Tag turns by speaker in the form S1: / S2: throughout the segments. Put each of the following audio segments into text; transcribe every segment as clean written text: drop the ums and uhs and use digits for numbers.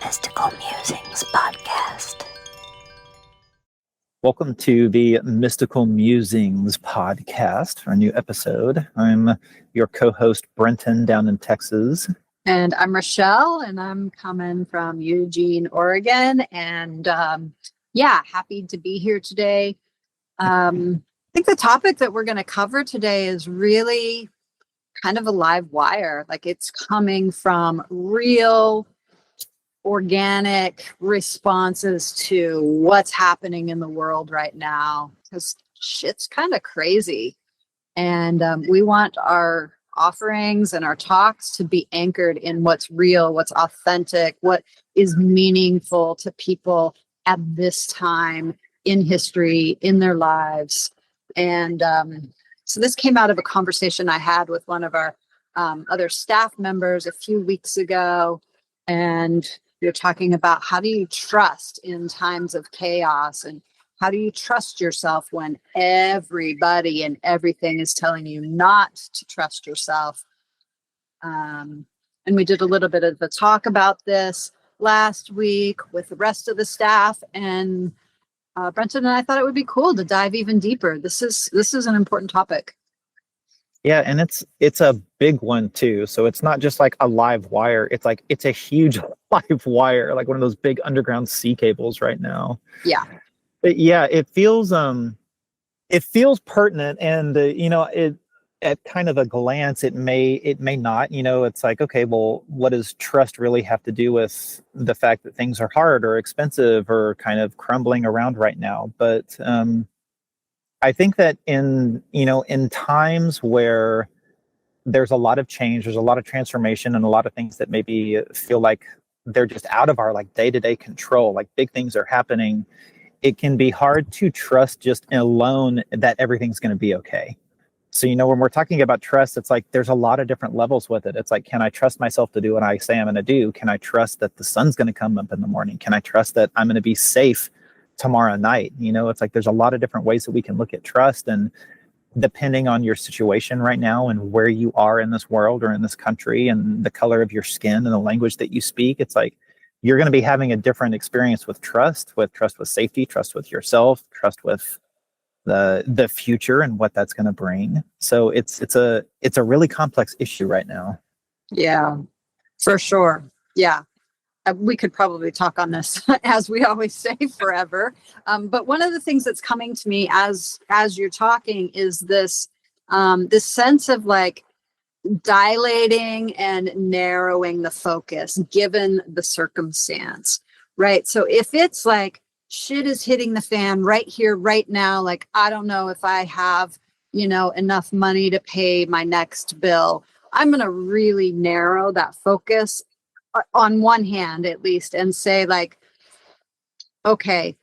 S1: Mystical Musings Podcast.
S2: Welcome to the Mystical Musings Podcast, our new episode. I'm your co-host, Brenton, down in Texas.
S3: And I'm Rachelle, and I'm coming from Eugene, Oregon. And happy to be here today. I think the topic that we're going to cover today is really kind of a live wire. Like, it's coming from real organic responses to what's happening in the world right now, because shit's kind of crazy. And we want our offerings and our talks to be anchored in what's real, what's authentic, what is meaningful to people at this time in history, in their lives. And so this came out of a conversation I had with one of our other staff members a few weeks ago. And we were talking about, how do you trust in times of chaos, and how do you trust yourself when everybody and everything is telling you not to trust yourself? And we did a little bit of a talk about this last week with the rest of the staff, and Brenton and I thought it would be cool to dive even deeper. This is an important topic.
S2: Yeah, and it's a big one too. So it's not just like a live wire. It's a huge live wire, like one of those big underground sea cables right now.
S3: Yeah.
S2: But yeah, it feels pertinent, and it, at kind of a glance, it may not. It's like, okay, well, what does trust really have to do with the fact that things are hard or expensive or kind of crumbling around right now? But I think that in times where there's a lot of change, there's a lot of transformation, and a lot of things that maybe feel like they're just out of our like day-to-day control, like big things are happening, it can be hard to trust just alone that everything's going to be okay. So, when we're talking about trust, it's like there's a lot of different levels with it. It's like, can I trust myself to do what I say I'm going to do? Can I trust that the sun's going to come up in the morning? Can I trust that I'm going to be safe tomorrow night? It's like there's a lot of different ways that we can look at trust, and depending on your situation right now and where you are in this world or in this country and the color of your skin and the language that you speak, it's like you're going to be having a different experience with trust with safety, trust with yourself, trust with the future and what that's going to bring. So it's a really complex issue right now.
S3: Yeah, for sure. Yeah. We could probably talk on this, as we always say, forever. But one of the things that's coming to me as you're talking is this sense of like dilating and narrowing the focus given the circumstance, right? So if it's like shit is hitting the fan right here, right now, like, I don't know if I have, enough money to pay my next bill, I'm going to really narrow that focus on one hand, at least, and say like, okay,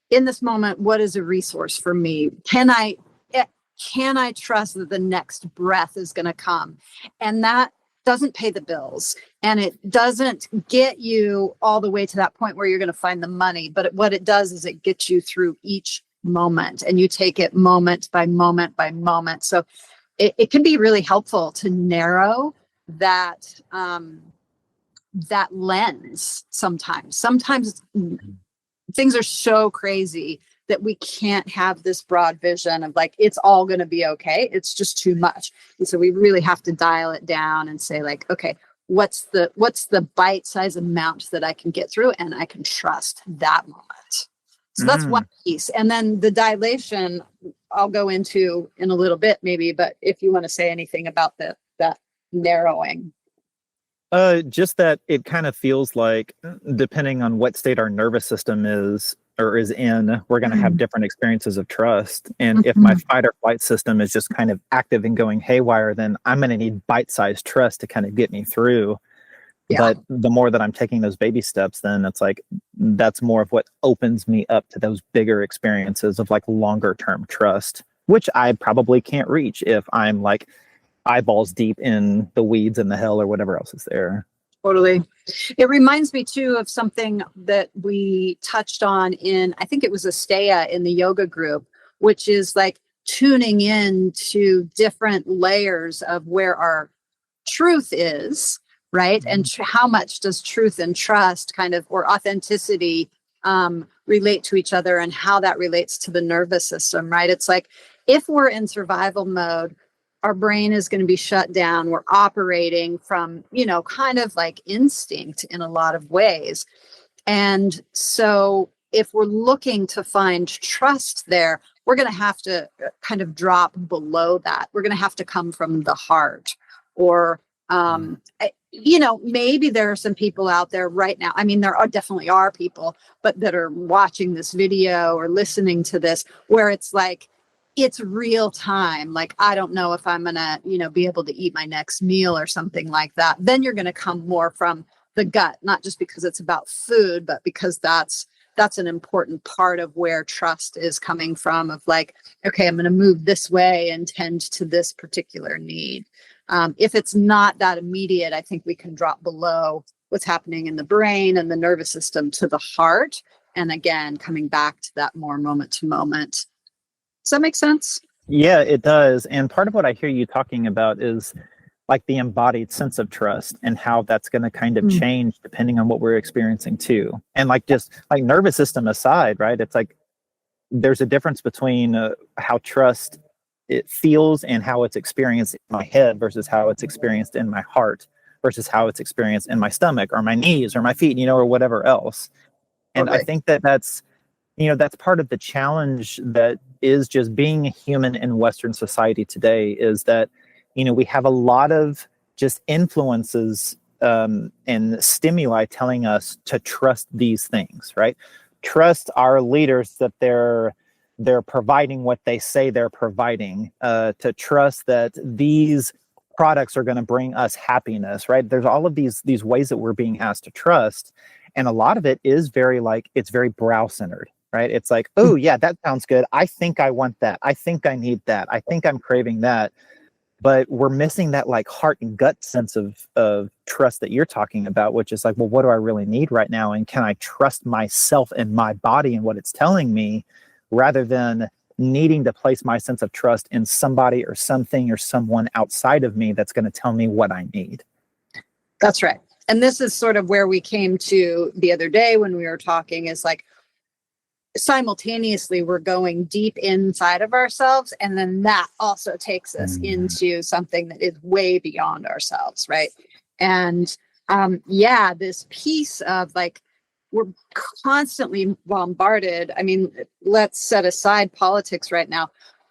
S3: in this moment, what is a resource for me? Can I trust that the next breath is going to come? And that doesn't pay the bills, and it doesn't get you all the way to that point where you're going to find the money. But what it does is it gets you through each moment, and you take it moment by moment by moment. So it can be really helpful to narrow that that lens sometimes. Sometimes things are so crazy that we can't have this broad vision of like, it's all going to be okay. It's just too much. And so we really have to dial it down and say like, okay, what's the bite-sized amount that I can get through and I can trust that moment. So that's one piece. And then the dilation I'll go into in a little bit maybe, but if you want to say anything about that narrowing.
S2: Just that it kind of feels like, depending on what state our nervous system is in, we're going to have different experiences of trust. And if my fight or flight system is just kind of active and going haywire, then I'm going to need bite-sized trust to kind of get me through. Yeah. But the more that I'm taking those baby steps, then it's like, that's more of what opens me up to those bigger experiences of like longer term trust, which I probably can't reach if I'm like eyeballs deep in the weeds and the hell or whatever else is there.
S3: Totally. It reminds me too of something that we touched on in, I think it was Asteya in the yoga group, which is like tuning in to different layers of where our truth is, right? And how much does truth and trust kind of, or authenticity, relate to each other, and how that relates to the nervous system, right? It's like, if we're in survival mode, our brain is going to be shut down. We're operating from, kind of like instinct in a lot of ways. And so if we're looking to find trust there, we're going to have to kind of drop below that. We're going to have to come from the heart, or, maybe there are some people out there right now. I mean, definitely are people, but that are watching this video or listening to this, where it's like, it's real time. Like, I don't know if I'm going to, be able to eat my next meal or something like that. Then you're going to come more from the gut, not just because it's about food, but because that's an important part of where trust is coming from, of like, okay, I'm going to move this way and tend to this particular need. If it's not that immediate, I think we can drop below what's happening in the brain and the nervous system to the heart. And again, coming back to that more moment to moment. Does that make sense?
S2: Yeah, it does. And part of what I hear you talking about is like the embodied sense of trust, and how that's going to kind of change depending on what we're experiencing too. And like, just like nervous system aside, right? It's like there's a difference between how trust it feels and how it's experienced in my head versus how it's experienced in my heart versus how it's experienced in my stomach or my knees or my feet, or whatever else. And I think that's part of the challenge that is just being a human in Western society today, is that, we have a lot of just influences and stimuli telling us to trust these things, right? Trust our leaders that they're providing what they say they're providing, to trust that these products are going to bring us happiness, right? There's all of these ways that we're being asked to trust. And a lot of it is it's very brow centered, right? It's like, oh yeah, that sounds good. I think I want that. I think I need that. I think I'm craving that. But we're missing that like heart and gut sense of trust that you're talking about, which is like, well, what do I really need right now? And can I trust myself and my body and what it's telling me, rather than needing to place my sense of trust in somebody or something or someone outside of me that's going to tell me what I need.
S3: That's right. And this is sort of where we came to the other day when we were talking, is like, simultaneously we're going deep inside of ourselves, and then that also takes us into something that is way beyond ourselves, right? And this piece of like, we're constantly bombarded. I mean, let's set aside politics right now.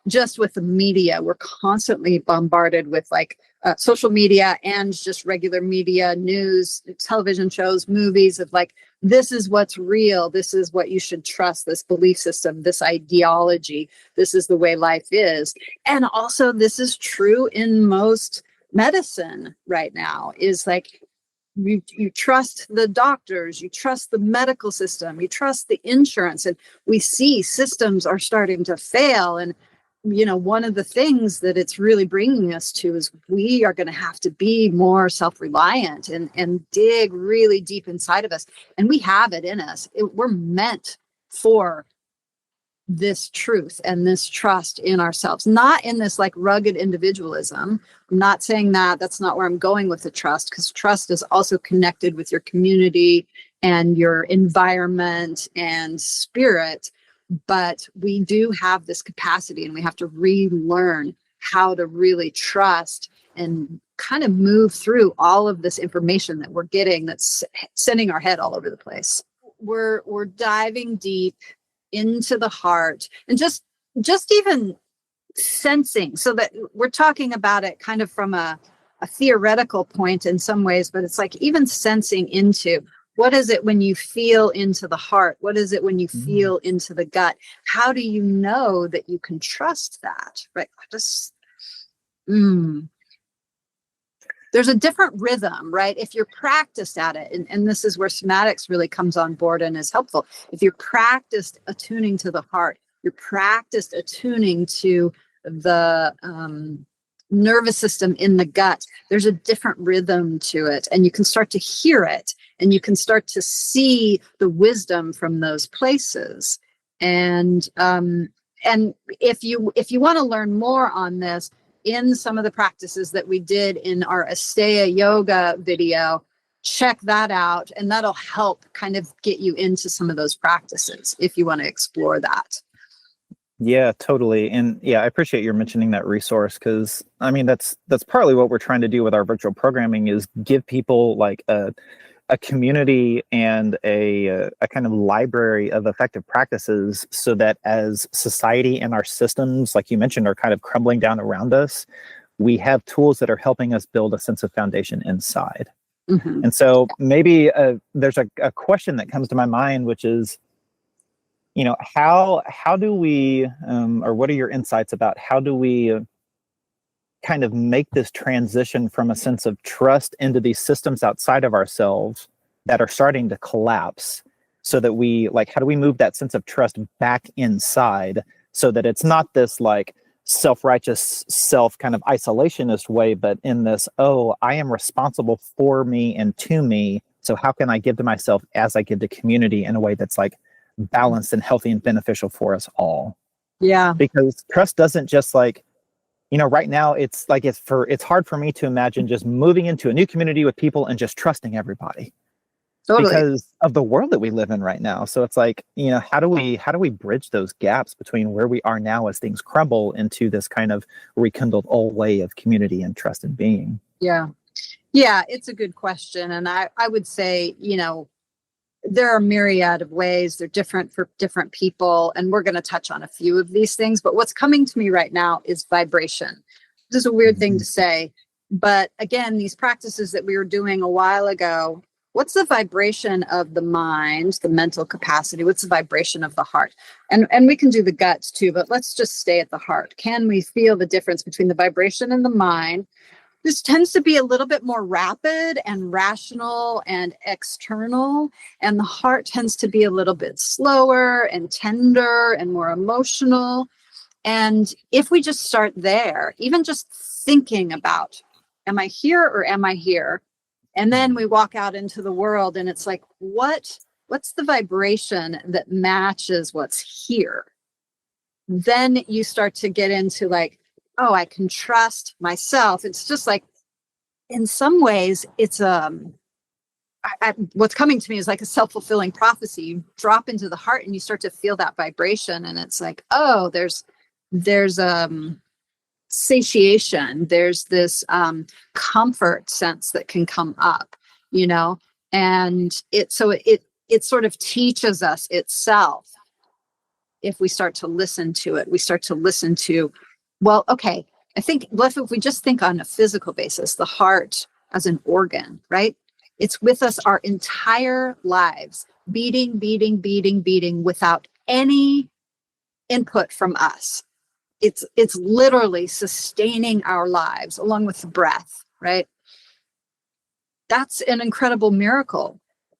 S3: Just with the media, we're constantly bombarded with like social media and just regular media, news, television shows, movies, of like, this is what's real. This is what you should trust, this belief system, this ideology. This is the way life is. And also, this is true in most medicine right now, is like, you trust the doctors, you trust the medical system, you trust the insurance, and we see systems are starting to fail. And one of the things that it's really bringing us to is we are going to have to be more self-reliant and dig really deep inside of us. And we have it in us. We're meant for this truth and this trust in ourselves, not in this like rugged individualism. I'm not saying that. That's not where I'm going with the trust, because trust is also connected with your community and your environment and spirit. But we do have this capacity, and we have to relearn how to really trust and kind of move through all of this information that we're getting that's sending our head all over the place. We're diving deep into the heart, and just even sensing, so that we're talking about it kind of from a theoretical point in some ways, but it's like even sensing into, what is it when you feel into the heart? What is it when you feel into the gut? How do you know that you can trust that? Right? There's a different rhythm, right? If you're practiced at it, and this is where somatics really comes on board and is helpful. If you're practiced attuning to the heart, you're practiced attuning to the nervous system in the gut, there's a different rhythm to it, and you can start to hear it, and you can start to see the wisdom from those places. And if you want to learn more on this, in some of the practices that we did in our Asteya yoga video. Check that out, and that'll help kind of get you into some of those practices if you want to explore that.
S2: Yeah, totally. And yeah, I appreciate you mentioning that resource, because I mean, that's partly what we're trying to do with our virtual programming, is give people like a community and a kind of library of effective practices, so that as society and our systems, like you mentioned, are kind of crumbling down around us, we have tools that are helping us build a sense of foundation inside.
S3: Mm-hmm.
S2: And so maybe there's a question that comes to my mind, which is, you know, how do we, or what are your insights about how do we kind of make this transition from a sense of trust into these systems outside of ourselves that are starting to collapse, so that we, like, how do we move that sense of trust back inside, so that it's not this like self-righteous, self kind of isolationist way, but in this, oh, I am responsible for me and to me, so how can I give to myself as I give to community in a way that's like balanced and healthy and beneficial for us all.
S3: Yeah.
S2: Because trust doesn't just like, you know, right now it's like, it's hard for me to imagine just moving into a new community with people and just trusting everybody.
S3: Totally.
S2: Because of the world that we live in right now. So it's like, you know, how do we bridge those gaps between where we are now as things crumble into this kind of rekindled old way of community and trust and being?
S3: Yeah. Yeah, it's a good question. And I would say, you know, there are a myriad of ways. They're different for different people. And we're going to touch on a few of these things. But what's coming to me right now is vibration. This is a weird thing to say. But again, these practices that we were doing a while ago, what's the vibration of the mind, the mental capacity? What's the vibration of the heart? And we can do the guts too, but let's just stay at the heart. Can we feel the difference between the vibration and the mind? This tends to be a little bit more rapid and rational and external, and the heart tends to be a little bit slower and tender and more emotional. And if we just start there, even just thinking about, am I here or am I here? And then we walk out into the world and it's like, what's the vibration that matches what's here? Then you start to get into like, oh, I can trust myself. It's just like, in some ways, it's what's coming to me is like a self-fulfilling prophecy. You drop into the heart and you start to feel that vibration, and it's like, oh, there's satiation. There's this comfort sense that can come up, you know, and it sort of teaches us itself. If we start to listen to it, we start to listen to, well, okay, I think if we just think on a physical basis, the heart as an organ, right? It's with us our entire lives, beating, beating, beating, beating without any input from us. It's literally sustaining our lives along with the breath, right? That's an incredible miracle.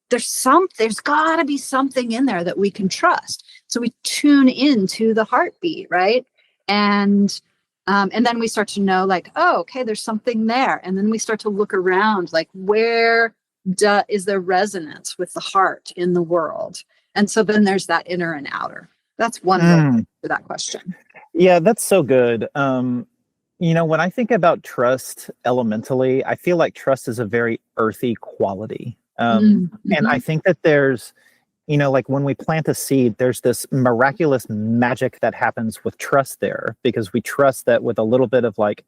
S3: There's got to be something in there that we can trust. So we tune into the heartbeat, right? And then we start to know, like, oh, okay, there's something there. And then we start to look around, like, where is there resonance with the heart in the world? And so then there's that inner and outer. That's one way for that question.
S2: Yeah, that's so good. You know, when I think about trust elementally, I feel like trust is a very earthy quality. And I think that there's, you know, like when we plant a seed, there's this miraculous magic that happens with trust there, because we trust that with a little bit of like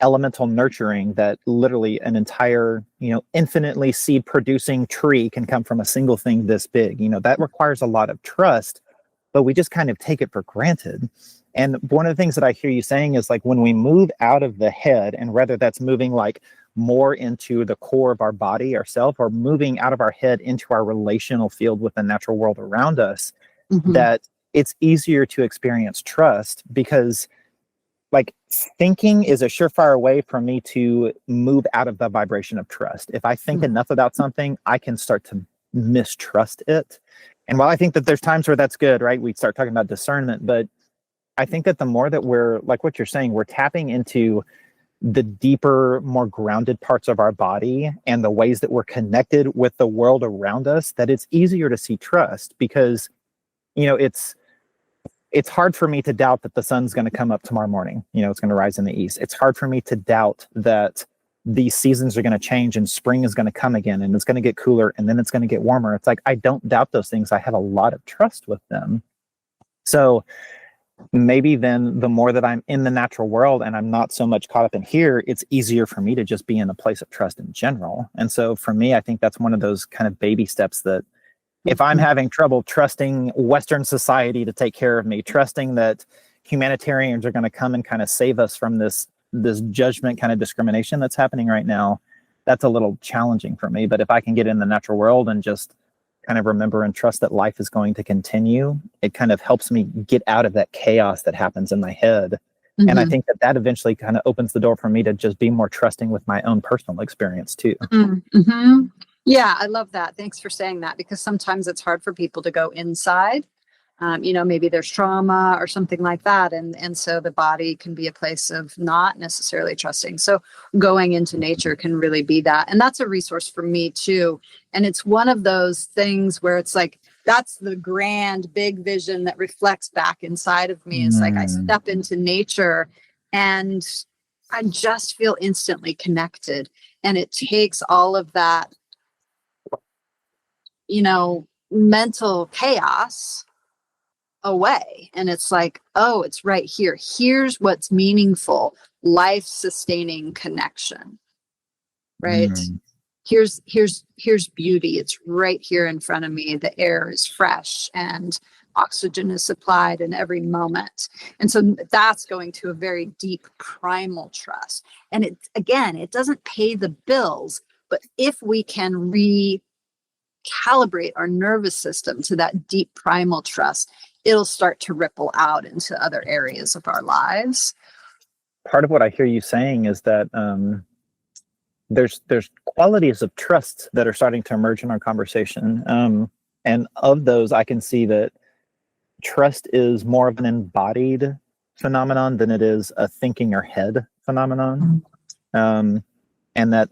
S2: elemental nurturing, that literally an entire, you know, infinitely seed producing tree can come from a single thing this big. You know, that requires a lot of trust, but we just kind of take it for granted. And one of the things that I hear you saying is like, when we move out of the head, and whether that's moving like more into the core of our body, ourself, or moving out of our head into our relational field with the natural world around us, that it's easier to experience trust, because like thinking is a surefire way for me to move out of the vibration of trust. If I think enough about something, I can start to mistrust it. And while I think that there's times where that's good, right? We start talking about discernment, but I think that the more that we're, like what you're saying, we're tapping into the deeper, more grounded parts of our body and the ways that we're connected with the world around us, that it's easier to see trust, because, you know, it's it's hard for me to doubt that the sun's going to come up tomorrow morning. It's going to rise in the east. It's hard for me to doubt that these seasons are going to change and spring is going to come again and it's going to get cooler and then it's going to get warmer. It's like, I don't doubt those things. I have a lot of trust with them. So maybe then the more that I'm in the natural world and I'm not so much caught up in here, it's easier for me to just be in a place of trust in general. And so for me, I think that's one of those kind of baby steps that if I'm having trouble trusting Western society to take care of me, trusting that humanitarians are going to come and kind of save us from this judgment kind of discrimination that's happening right now, that's a little challenging for me. But if I can get in the natural world and just kind of remember and trust that life is going to continue, it kind of helps me get out of that chaos that happens in my head. Mm-hmm. And I think that eventually kind of opens the door for me to just be more trusting with my own personal experience too.
S3: Mm-hmm. Yeah, I love that. Thanks for saying that, because sometimes it's hard for people to go inside. Maybe there's trauma or something like that. And so the body can be a place of not necessarily trusting. So going into nature can really be that. And that's a resource for me too. And it's one of those things where it's like, that's the grand big vision that reflects back inside of me. It's like I step into nature and I just feel instantly connected. And it takes all of that, mental chaos away. And it's like, oh, it's right here. Here's what's meaningful, life-sustaining connection, right? Here's beauty. It's right here in front of me. The air is fresh and oxygen is supplied in every moment. And so that's going to a very deep primal trust. And it doesn't pay the bills, but if we can recalibrate our nervous system to that deep primal trust, it'll start to ripple out into other areas of our lives.
S2: Part of what I hear you saying is that there's qualities of trust that are starting to emerge in our conversation. And of those, I can see that trust is more of an embodied phenomenon than it is a thinking or head phenomenon. And that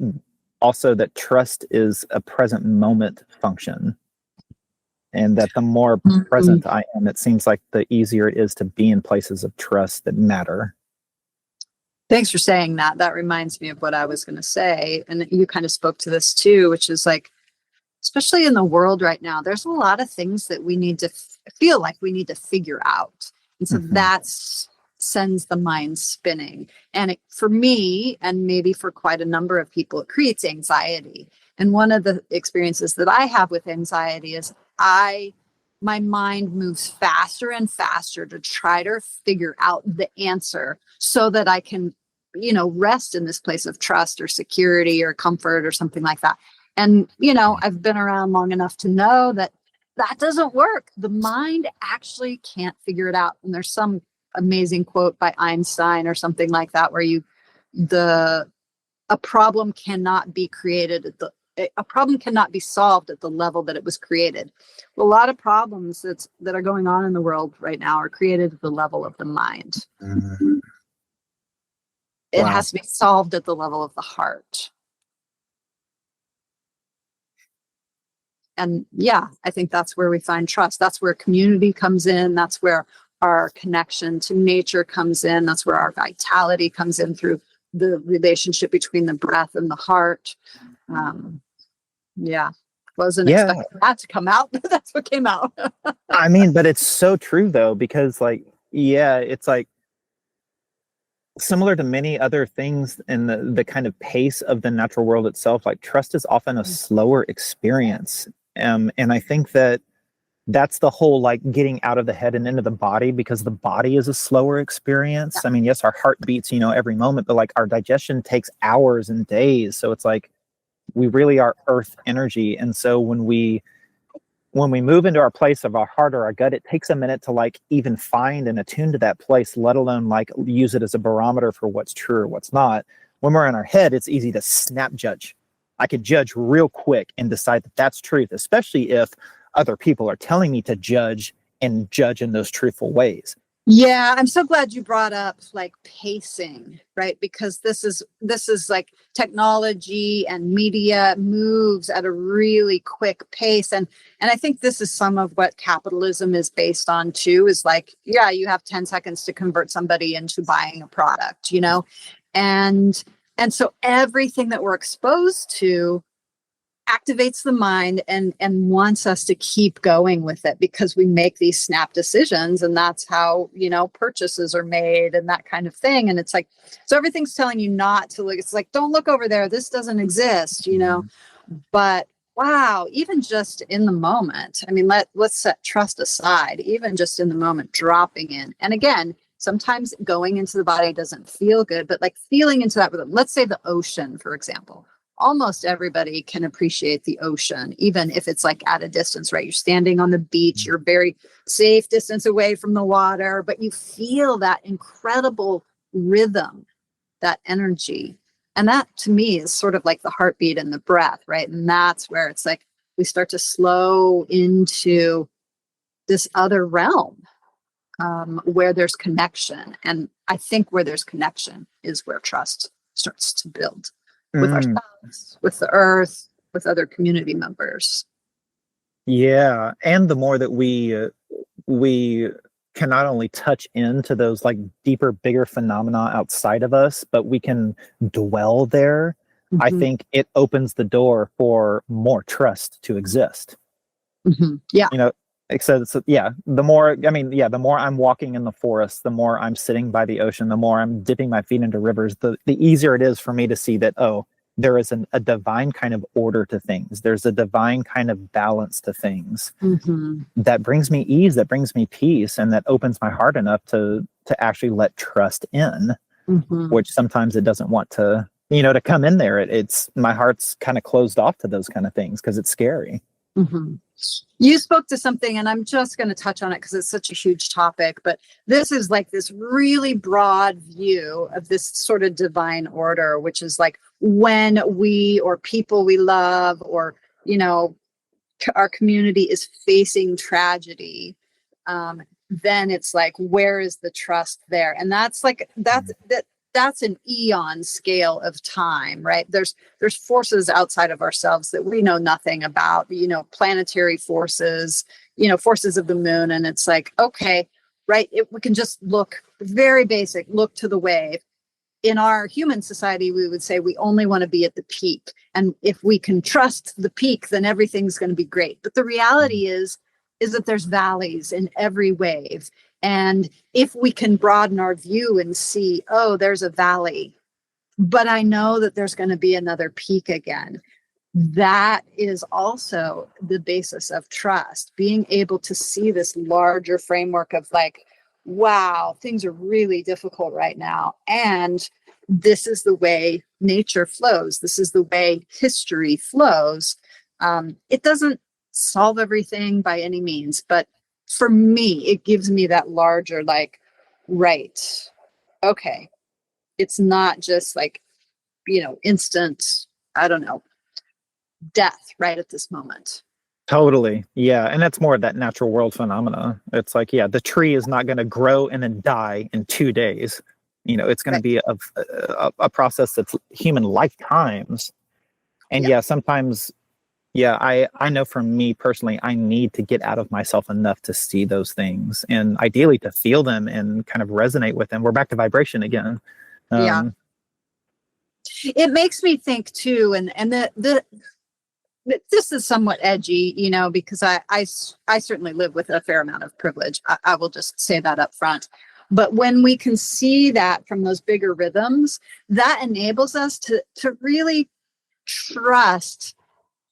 S2: also that trust is a present moment function. And that the more present I am, it seems like the easier it is to be in places of trust that matter.
S3: Thanks for saying that. That reminds me of what I was going to say. And you kind of spoke to this too, which is like, especially in the world right now, there's a lot of things that we need to feel like we need to figure out. And so that sends the mind spinning. And for me, and maybe for quite a number of people, it creates anxiety. And one of the experiences that I have with anxiety is my mind moves faster and faster to try to figure out the answer so that I can, rest in this place of trust or security or comfort or something like that. And, I've been around long enough to know that doesn't work. The mind actually can't figure it out. And there's some amazing quote by Einstein or something like that, where a problem cannot be created a problem cannot be solved at the level that it was created. Well, a lot of problems that are going on in the world right now are created at the level of the mind. It has to be solved at the level of the heart. And yeah, I think that's where we find trust. That's where community comes in. That's where our connection to nature comes in. That's where our vitality comes in, through the relationship between the breath and the heart. Wasn't expecting that to come out, but that's what came out.
S2: I mean, but it's so true though, because it's like similar to many other things in the kind of pace of the natural world itself. Like trust is often a slower experience. And I think that's the whole like getting out of the head and into the body, because the body is a slower experience. I mean, yes, our heart beats, every moment, but like our digestion takes hours and days. So it's like, we really are earth energy. And so when we move into our place of our heart or our gut, it takes a minute to like even find and attune to that place, let alone like use it as a barometer for what's true or what's not. When we're in our head, it's easy to snap judge. I could judge real quick and decide that that's truth, especially if other people are telling me to judge and judge in those truthful ways.
S3: Yeah, I'm so glad you brought up like pacing, right? Because this is like technology and media moves at a really quick pace. And I think this is some of what capitalism is based on too, is like, yeah, you have 10 seconds to convert somebody into buying a product, you know? And so everything that we're exposed to activates the mind and wants us to keep going with it because we make these snap decisions, and that's how, you know, purchases are made and that kind of thing. And it's like, so everything's telling you not to look. It's like, don't look over there, this doesn't exist, you know. But wow, even just in the moment, I mean, let's set trust aside. Even just in the moment, dropping in, and again, sometimes going into the body doesn't feel good, but like feeling into that rhythm. Let's say the ocean, for example. Almost everybody can appreciate the ocean, even if it's like at a distance, right? You're standing on the beach, you're very safe distance away from the water, but you feel that incredible rhythm, that energy. And that to me is sort of like the heartbeat and the breath, right? And that's where it's like we start to slow into this other realm where there's connection. And I think where there's connection is where trust starts to build with ourselves, with the earth, with other community members.
S2: Yeah, and the more that we can not only touch into those like deeper, bigger phenomena outside of us, but we can dwell there. I think it opens the door for more trust to exist.
S3: Yeah.
S2: You know, so yeah, the more, I mean, yeah, the more I'm walking in the forest, the more I'm sitting by the ocean, the more I'm dipping my feet into rivers, the easier it is for me to see that, oh, there is a divine kind of order to things. There's a divine kind of balance to things that brings me ease, that brings me peace, and that opens my heart enough to actually let trust in, which sometimes it doesn't want to, you know, to come in there. It's my heart's kind of closed off to those kind of things because it's scary.
S3: You spoke to something, and I'm just going to touch on it because it's such a huge topic, but this is like this really broad view of this sort of divine order, which is like when we or people we love or, you know, our community is facing tragedy, then it's like, where is the trust there? And that's like, that's an eon scale of time, right? There's forces outside of ourselves that we know nothing about, you know, planetary forces, you know, forces of the moon. And it's like, okay, right. We can just look very basic, look to the wave. In our human society, we would say we only want to be at the peak. And if we can trust the peak, then everything's going to be great. But the reality is that there's valleys in every wave. And if we can broaden our view and see, oh, there's a valley, but I know that there's going to be another peak again. That is also the basis of trust, being able to see this larger framework of like, wow, things are really difficult right now. And this is the way nature flows. This is the way history flows. It doesn't solve everything by any means, but for me, it gives me that larger, like, right, okay, it's not just like, you know, instant, I don't know, death right at this moment.
S2: Totally. Yeah. And that's more of that natural world phenomena. It's like, yeah, the tree is not going to grow and then die in 2 days. You know, it's going to be a process that's human lifetimes. And yeah, sometimes, yeah, I know for me personally, I need to get out of myself enough to see those things and ideally to feel them and kind of resonate with them. We're back to vibration again.
S3: It makes me think too, and this is somewhat edgy, you know, because I certainly live with a fair amount of privilege. I will just say that up front. But when we can see that from those bigger rhythms, that enables us to really trust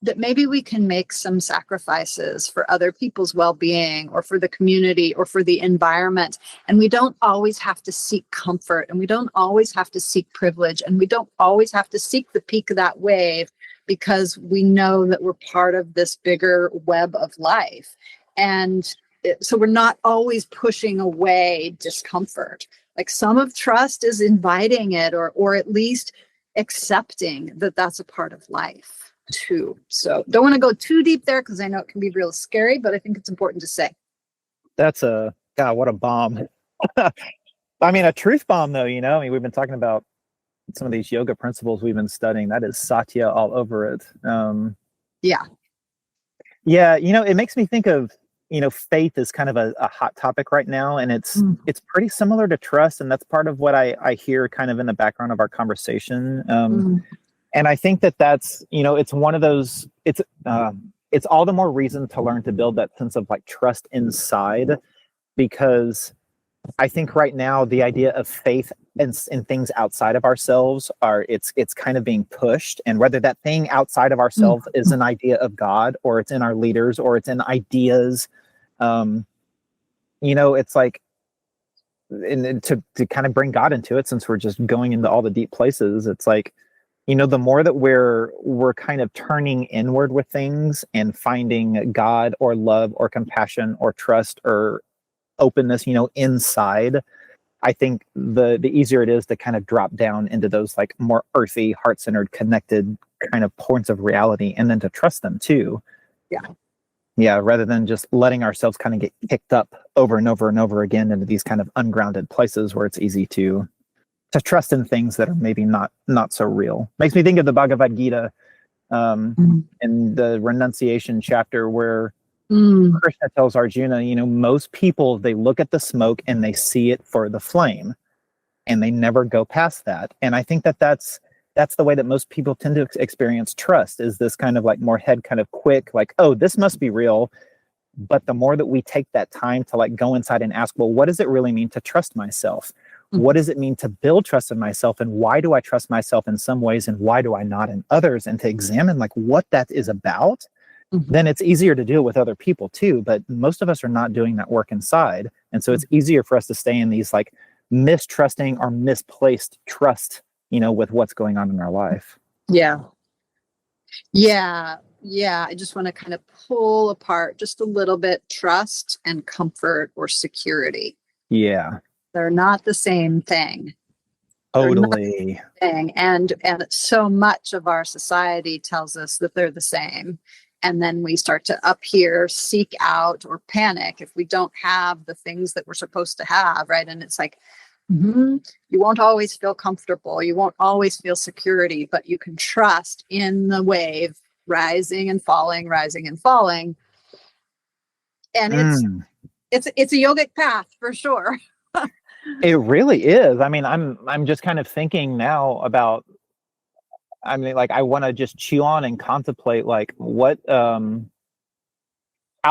S3: that maybe we can make some sacrifices for other people's well-being or for the community or for the environment. And we don't always have to seek comfort, and we don't always have to seek privilege, and we don't always have to seek the peak of that wave, because we know that we're part of this bigger web of life. And so we're not always pushing away discomfort. Like some of trust is inviting it, or at least accepting that that's a part of life too. So don't want to go too deep there because I know it can be real scary, but I think it's important to say.
S2: That's God, what a bomb. I mean, a truth bomb, though, I mean, we've been talking about some of these yoga principles we've been studying. That is Satya all over it.
S3: Yeah.
S2: Yeah, it makes me think of, faith is kind of a hot topic right now, and it's pretty similar to trust, and that's part of what I hear kind of in the background of our conversation. And I think that's, it's one of those, it's all the more reason to learn to build that sense of like trust inside, because I think right now the idea of faith in things outside of ourselves it's kind of being pushed, and whether that thing outside of ourselves is an idea of God, or it's in our leaders, or it's in ideas, it's like, and to kind of bring God into it, since we're just going into all the deep places, it's like, the more that we're kind of turning inward with things and finding God or love or compassion or trust or openness, inside, I think the easier it is to kind of drop down into those like more earthy, heart-centered, connected kind of points of reality, and then to trust them too. Yeah, rather than just letting ourselves kind of get kicked up over and over and over again into these kind of ungrounded places where it's easy to trust in things that are maybe not so real. Makes me think of the Bhagavad Gita, in the renunciation chapter, where Krishna tells Arjuna, most people, they look at the smoke and they see it for the flame, and they never go past that. And I think that's the way that most people tend to experience trust, is this kind of like more head kind of quick, like, oh, this must be real. But the more that we take that time to like go inside and ask, well, what does it really mean to trust myself? What does it mean to build trust in myself? And why do I trust myself in some ways, and why do I not in others? And to examine like what that is about, then it's easier to deal with other people too. But most of us are not doing that work inside. And so it's easier for us to stay in these like mistrusting or misplaced trust, with what's going on in our life. Yeah.
S3: I just want to kind of pull apart just a little bit trust and comfort or security.
S2: Yeah.
S3: They're not the same thing.
S2: Totally.
S3: And so much of our society tells us that they're the same. And then we start to up here, seek out, or panic if we don't have the things that we're supposed to have, right? And it's like, you won't always feel comfortable. You won't always feel security, but you can trust in the wave, rising and falling, rising and falling. And it's a yogic path for sure.
S2: It really is. I mean, I'm just kind of thinking now about, I mean, like, I want to just chew on and contemplate, like, how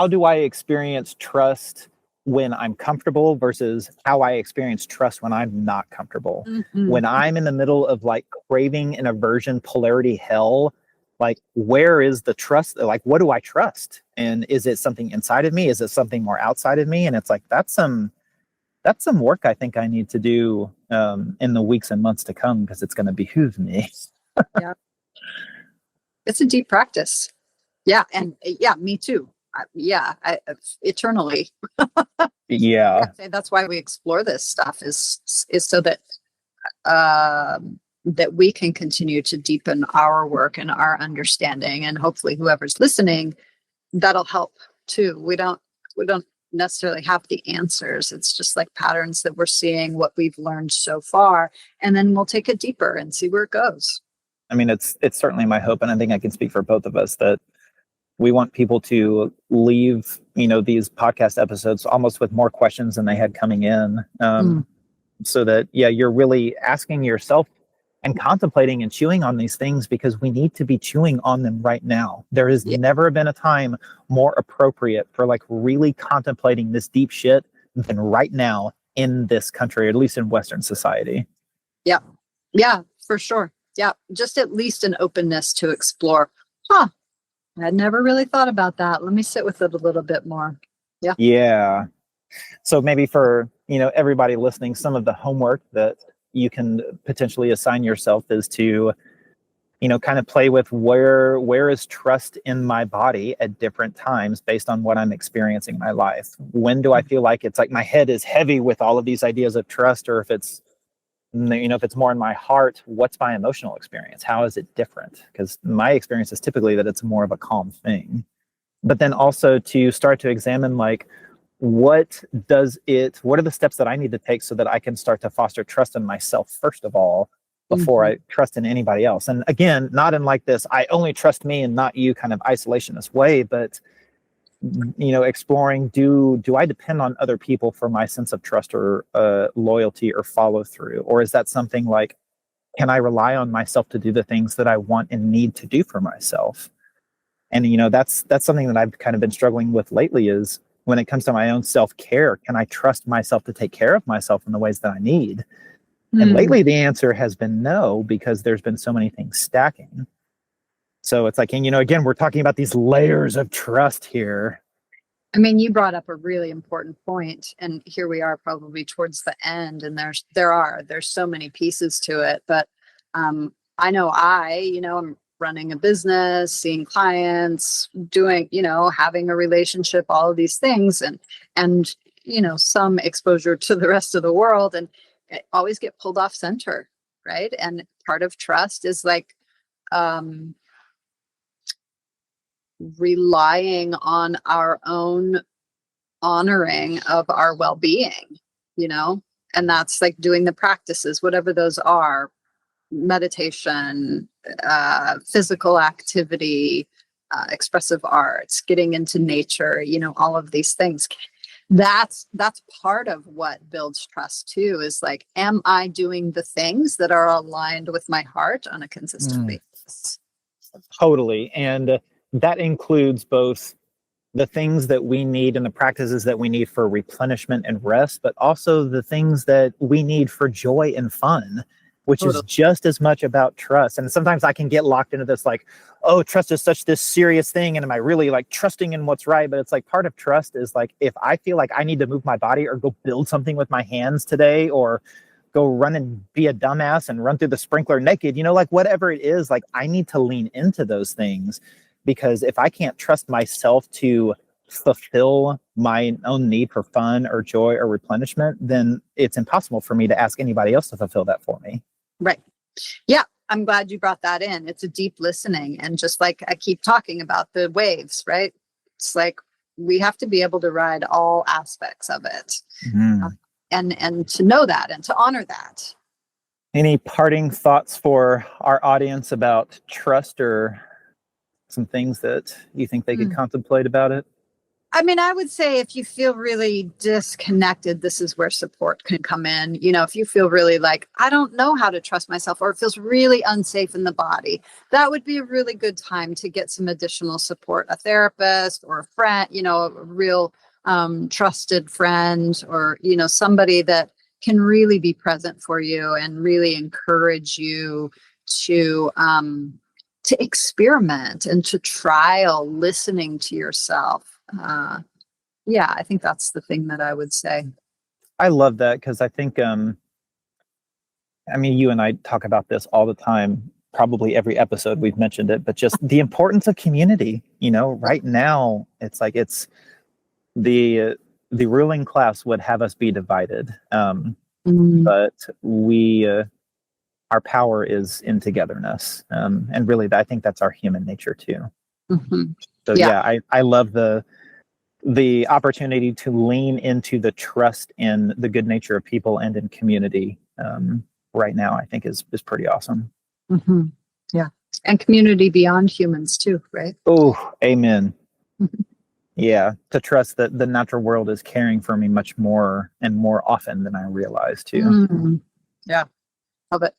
S2: do I experience trust when I'm comfortable versus how I experience trust when I'm not comfortable. When I'm in the middle of like craving and aversion, polarity hell, like, where is the trust? Like, what do I trust? And is it something inside of me? Is it something more outside of me? And it's like, that's some work I think I need to do in the weeks and months to come, because it's going to behoove me.
S3: Yeah. It's a deep practice. Yeah. And yeah, me too. Eternally.
S2: Yeah.
S3: That's why we explore this stuff is so that that we can continue to deepen our work and our understanding, and hopefully whoever's listening, that'll help too. We don't necessarily have the answers. It's just like patterns that we're seeing, what we've learned so far, and then we'll take it deeper and see where it goes.
S2: I mean, it's certainly my hope, and I think I can speak for both of us, that we want people to leave, these podcast episodes almost with more questions than they had coming in. So that, you're really asking yourself and contemplating and chewing on these things, because we need to be chewing on them right now. There has never been a time more appropriate for like really contemplating this deep shit than right now in this country, or at least in Western society. Yeah.
S3: Yeah, for sure. Yeah. Just at least an openness to explore. I'd never really thought about that. Let me sit with it a little bit more. Yeah. Yeah.
S2: So maybe for, everybody listening, some of the homework that you can potentially assign yourself is to, kind of play with where is trust in my body at different times based on what I'm experiencing in my life. When do I feel like it's like my head is heavy with all of these ideas of trust, or if it's, if it's more in my heart, what's my emotional experience? How is it different? Because my experience is typically that it's more of a calm thing. But then also to start to examine, like, what are the steps that I need to take so that I can start to foster trust in myself first of all, before I trust in anybody else? And again, not in like this, I only trust me and not you kind of isolationist way, but exploring, do I depend on other people for my sense of trust or loyalty or follow through? Or is that something like, can I rely on myself to do the things that I want and need to do for myself? And, that's something that I've kind of been struggling with lately, is when it comes to my own self-care, can I trust myself to take care of myself in the ways that I need? And lately the answer has been no, because there's been so many things stacking. So it's like, and again, we're talking about these layers of trust here.
S3: I mean, you brought up a really important point, and here we are probably towards the end, and there's so many pieces to it. But I know I'm running a business, seeing clients, doing, having a relationship, all of these things, and some exposure to the rest of the world, and I always get pulled off center, right? And part of trust is like relying on our own honoring of our well-being, and that's like doing the practices, whatever those are, meditation, physical activity, expressive arts, getting into nature, all of these things. That's part of what builds trust too, is like, am I doing the things that are aligned with my heart on a consistent basis?
S2: Totally. And that includes both the things that we need and the practices that we need for replenishment and rest, but also the things that we need for joy and fun, which is just as much about trust. And sometimes I can get locked into this like, oh, trust is such this serious thing, and am I really like trusting in what's right? But it's like, part of trust is like, if I feel like I need to move my body or go build something with my hands today, or go run and be a dumbass and run through the sprinkler naked, like whatever it is, like I need to lean into those things, because if I can't trust myself to fulfill my own need for fun or joy or replenishment, then it's impossible for me to ask anybody else to fulfill that for me.
S3: Right. Yeah. I'm glad you brought that in. It's a deep listening. And just like I keep talking about the waves, right? It's like we have to be able to ride all aspects of it, and to know that and to honor that.
S2: Any parting thoughts for our audience about trust, or some things that you think they could contemplate about it?
S3: I mean, I would say if you feel really disconnected, this is where support can come in. If you feel really like, I don't know how to trust myself, or it feels really unsafe in the body, that would be a really good time to get some additional support, a therapist or a friend, a real trusted friend, or, somebody that can really be present for you and really encourage you to experiment and to trial listening to yourself. I think that's the thing that I would say.
S2: I love that, because I think, you and I talk about this all the time, probably every episode we've mentioned it, but just the importance of community. Right now, it's like, it's the ruling class would have us be divided. But our power is in togetherness. And really, I think that's our human nature too. So I love the opportunity to lean into the trust in the good nature of people and in community right now, I think is pretty awesome.
S3: Yeah. And community beyond humans too, right?
S2: Oh, amen. Yeah. To trust that the natural world is caring for me much more and more often than I realize too.
S3: Yeah. Love it.